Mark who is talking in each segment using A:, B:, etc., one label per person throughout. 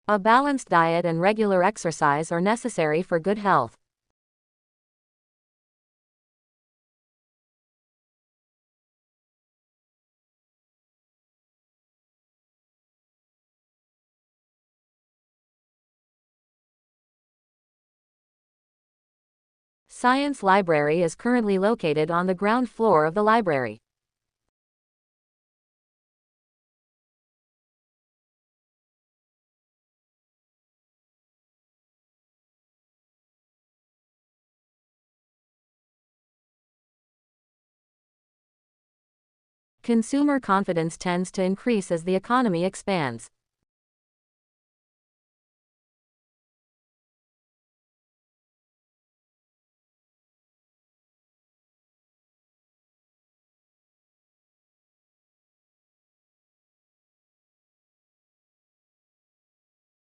A: A balanced diet and regular exercise are necessary for good health. Science Library is currently located on the ground floor of the library. Consumer confidence tends to increase as the economy expands.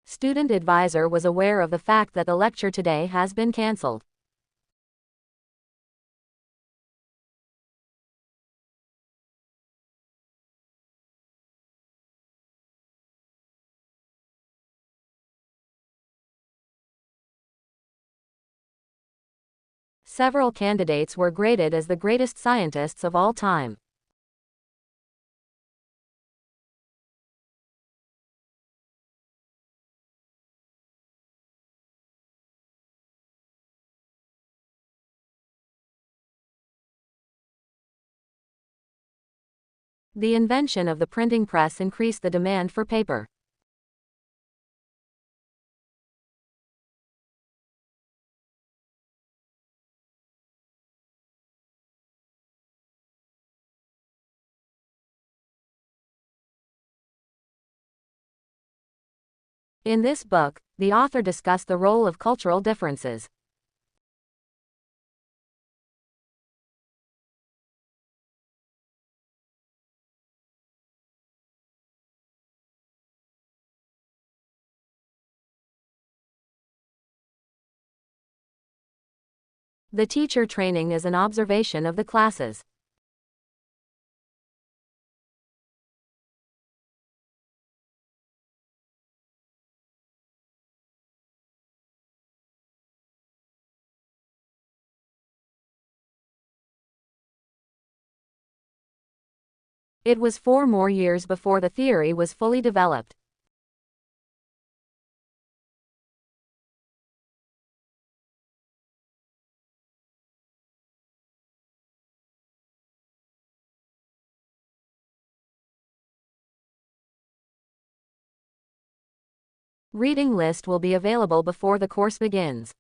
A: Student advisor was aware of the fact that the lecture today has been cancelled. Several candidates were graded as the greatest scientists of all time. The invention of the printing press increased the demand for paper. In this book, the author discussed the role of cultural differences. The teacher training is an observation of the classes. It was 4 more years before the theory was fully developed. Reading list will be available before the course begins.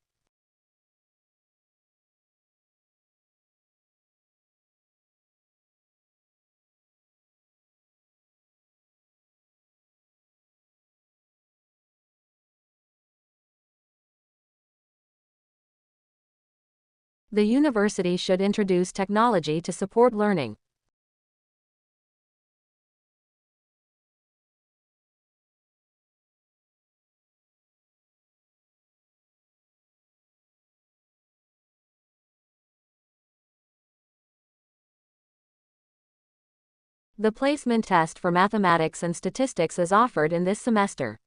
A: The university should introduce technology to support learning. The placement test for mathematics and statistics is offered in this semester.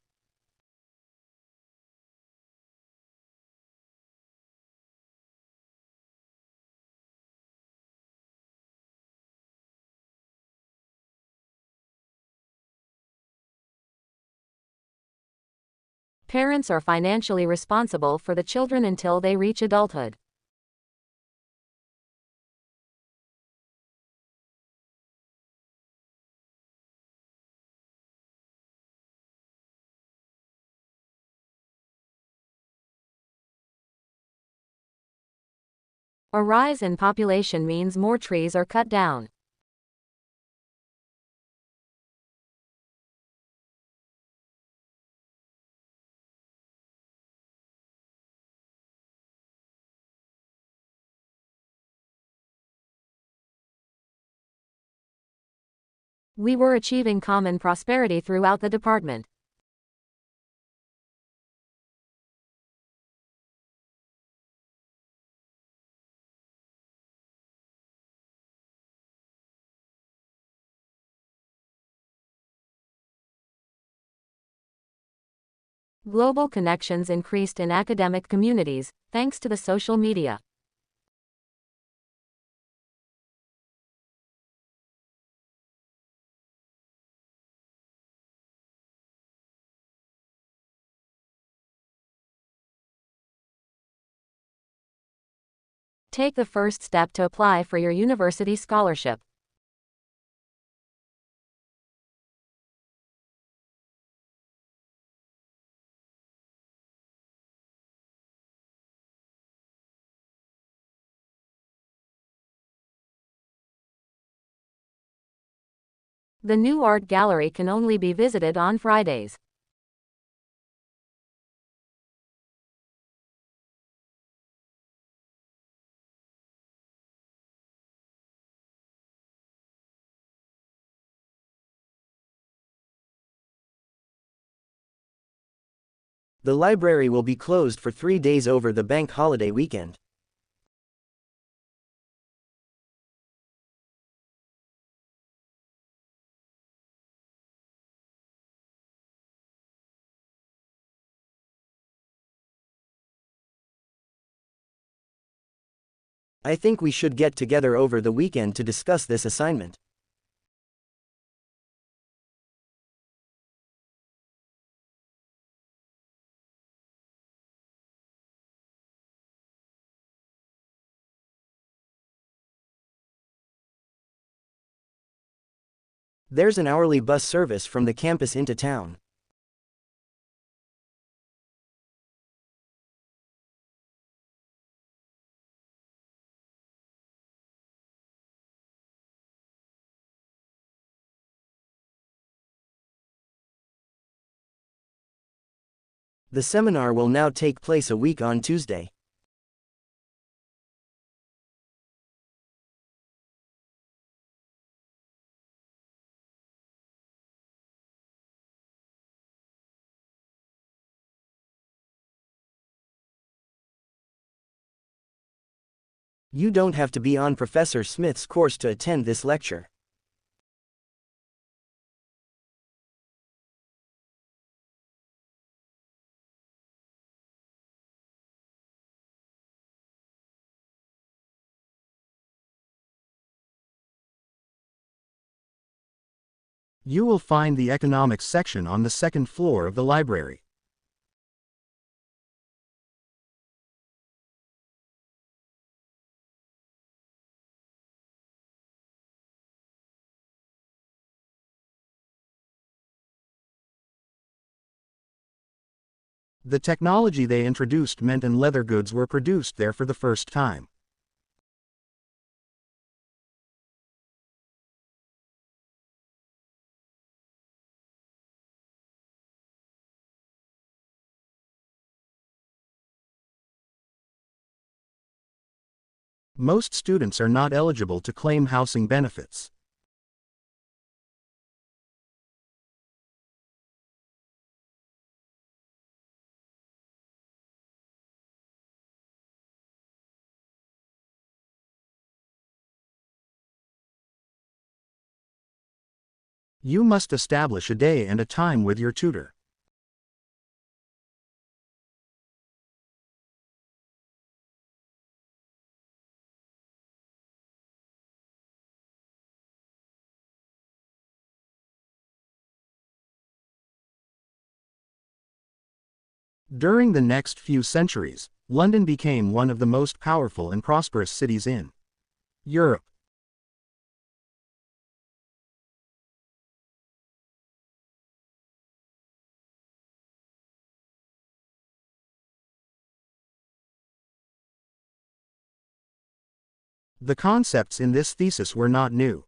A: Parents are financially responsible for the children until they reach adulthood. A rise in population means more trees are cut down. We were achieving common prosperity throughout the department. Global connections increased in academic communities, thanks to the social media. Take the first step to apply for your university scholarship. The new art gallery can only be visited on Fridays.
B: The library will be closed for 3 days over the bank holiday weekend. I think we should get together over the weekend to discuss this assignment. There's an hourly bus service from the campus into town. The seminar will now take place a week on Tuesday. You don't have to be on Professor Smith's course to attend this lecture.
C: You will find the economics section on the second floor of the library. The technology they introduced meant and leather goods were produced there for the first time. Most students are not eligible to claim housing benefits. You must establish a day and a time with your tutor. During the next few centuries, London became one of the most powerful and prosperous cities in Europe. The concepts in this thesis were not new.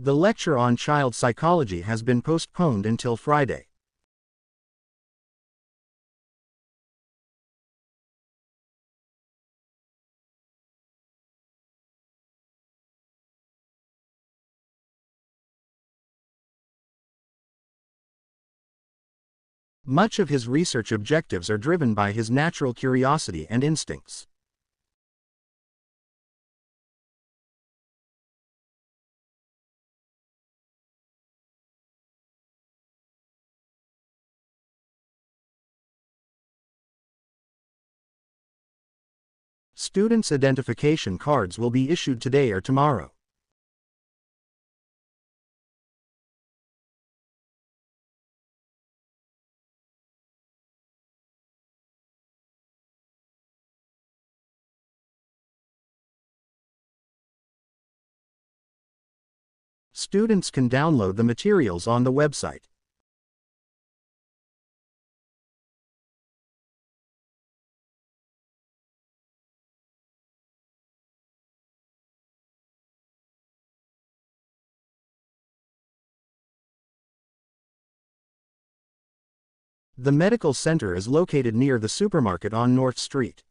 C: The lecture on child psychology has been postponed until Friday. Much of his research objectives are driven by his natural curiosity and instincts. Students' identification cards will be issued today or tomorrow. Students can download the materials on the website. The medical center is located near the supermarket on North Street.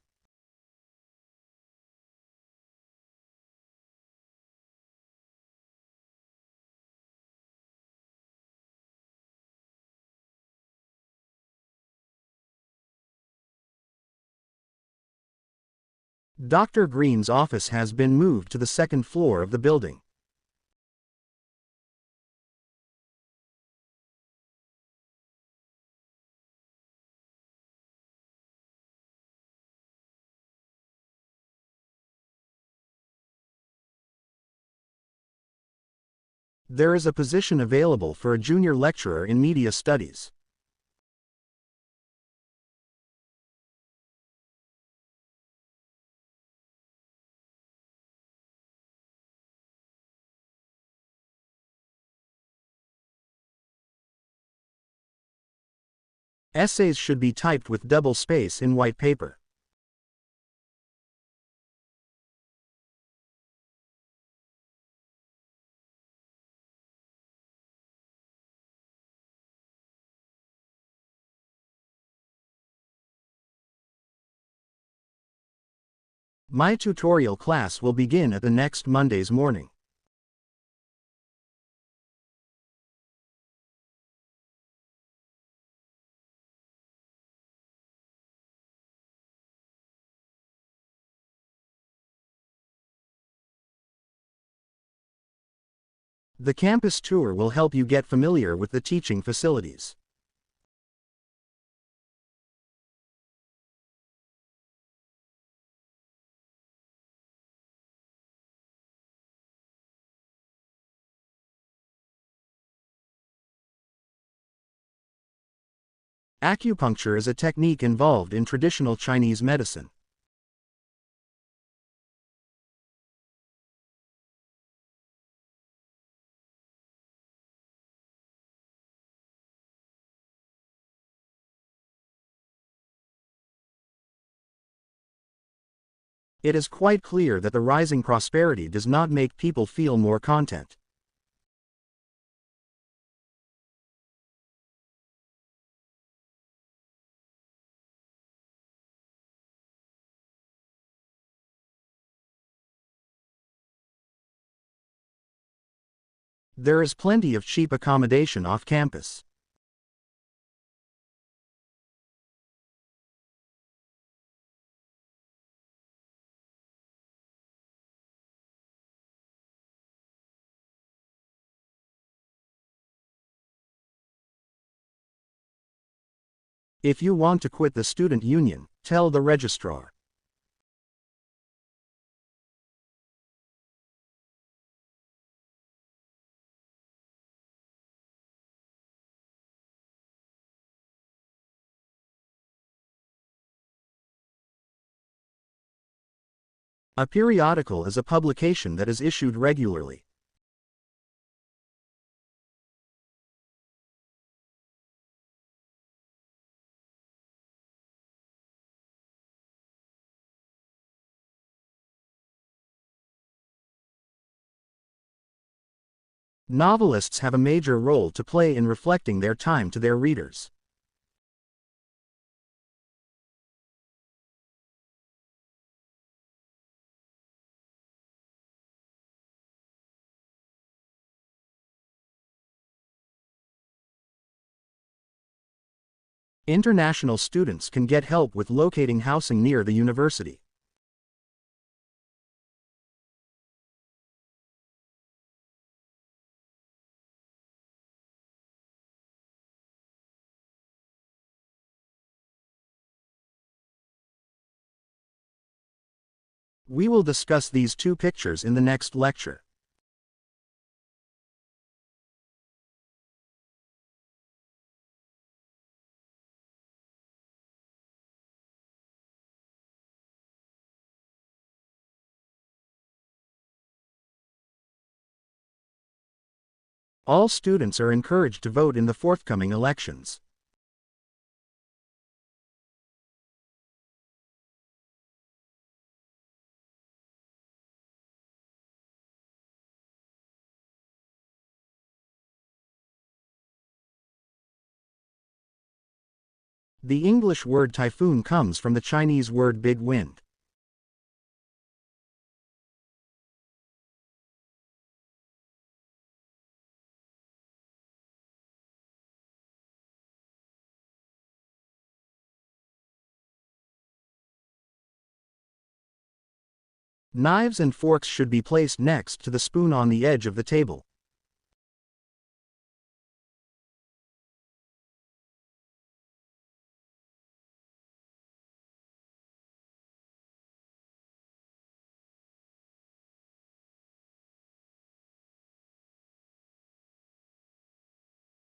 C: Dr. Green's office has been moved to the second floor of the building. There is a position available for a junior lecturer in media studies. Essays should be typed with double space in white paper. My tutorial class will begin at the next Monday's morning. The campus tour will help you get familiar with the teaching facilities. Acupuncture is a technique involved in traditional Chinese medicine. It is quite clear that the rising prosperity does not make people feel more content. There is plenty of cheap accommodation off campus. If you want to quit the student union, tell the registrar. A periodical is a publication that is issued regularly. Novelists have a major role to play in reflecting their time to their readers. International students can get help with locating housing near the university. We will discuss these two pictures in the next lecture. All students are encouraged to vote in the forthcoming elections. The English word typhoon comes from the Chinese word big wind. Knives and forks should be placed next to the spoon on the edge of the table.